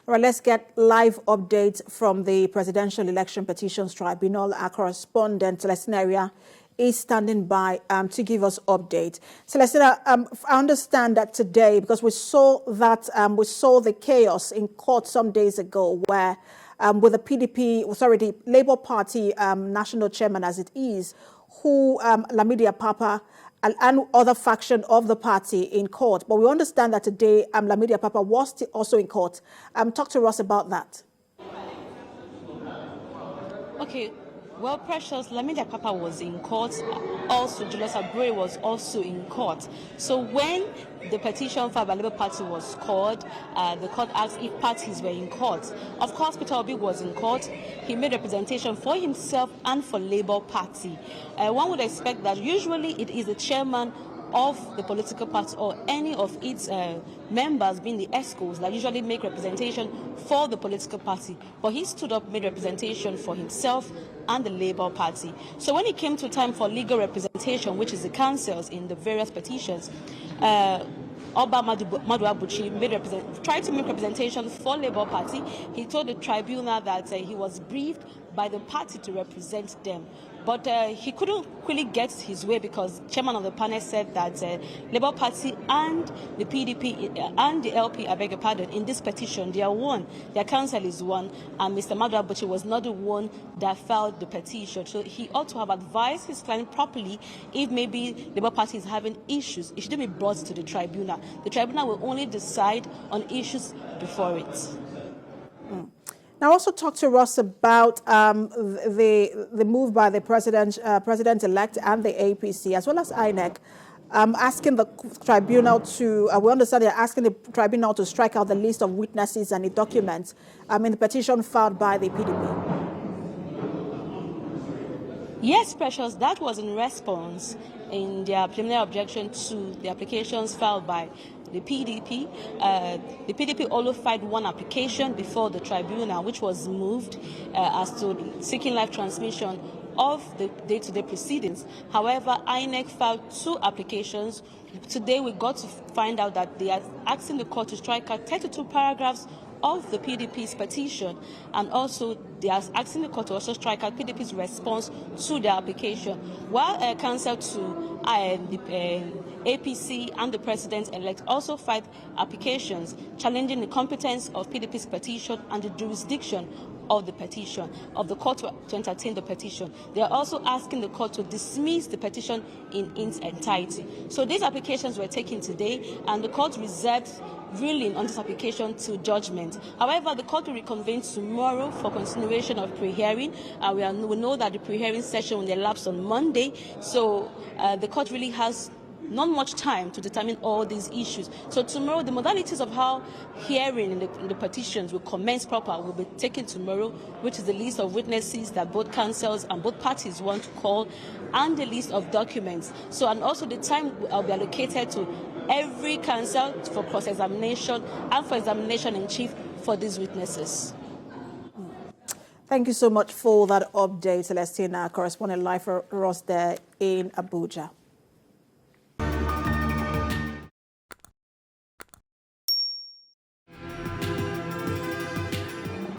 All right, let's get live updates from the Presidential Election Petition Tribunal. Our correspondent, Celestina, is standing by to give us update. Celestina, I understand that today, because we saw the chaos in court some days ago, where with the the Labour Party national chairman, as it is, who Lamidi Apapa and other faction of the party in court. But we understand that today Lamidi Apapa was also in court. Talk to us about that. Okay. Well, Precious, Lamidi Apapa was in court. Also, Julius Abre was also in court. So when the petition filed by Labour Party was called, the court asked if parties were in court. Of course, Peter Obi was in court. He made representation for himself and for Labour Party. One would expect that usually it is the chairman of the political party or any of its members, being the ESCOs, that usually make representation for the political party. But he stood up, made representation for himself and the Labour Party. So when it came to time for legal representation, which is the councils in the various petitions, Oba Madu Abuchi tried to make representation for Labour Party. He told the tribunal that he was briefed by the party to represent them. But he couldn't really get his way because chairman of the panel said that Labour Party and the PDP and the LP, I beg your pardon, in this petition, they are one. Their counsel is one, and Mr. Madu Abuchi was not the one that filed the petition. So he ought to have advised his client properly. If maybe Labour Party is having issues, it shouldn't be brought to the tribunal. The tribunal will only decide on issues before it. Now, also talk to us about the move by the president-elect and the APC, as well as INEC, asking the tribunal to, we understand they're asking the tribunal to strike out the list of witnesses and the documents in the petition filed by the PDP. Yes, Precious, that was in response in their preliminary objection to the applications filed by the PDP. The PDP also filed one application before the tribunal, which was moved as to seeking live transmission of the day-to-day proceedings. However, INEC filed two applications. Today, we got to find out that they are asking the court to strike out 32 paragraphs of the PDP's petition, and also they are asking the court to also strike out PDP's response to the application. While counsel to the APC and the president-elect also filed applications challenging the competence of PDP's petition and the jurisdiction of the petition, of the court to entertain the petition. They are also asking the court to dismiss the petition in its entirety. So these applications were taken today, and the court reserved ruling on this application to judgment. However, the court will reconvene tomorrow for continuation of pre-hearing. We know that the pre-hearing session will elapse on Monday, so the court really has not much time to determine all these issues. So tomorrow, the modalities of how hearing in the petitions will commence proper will be taken tomorrow, which is the list of witnesses that both councils and both parties want to call, and the list of documents. So, and also the time will be allocated to every council for cross-examination and for examination in chief for these witnesses. Thank you so much for that update, Celestina, correspondent live for us there in Abuja.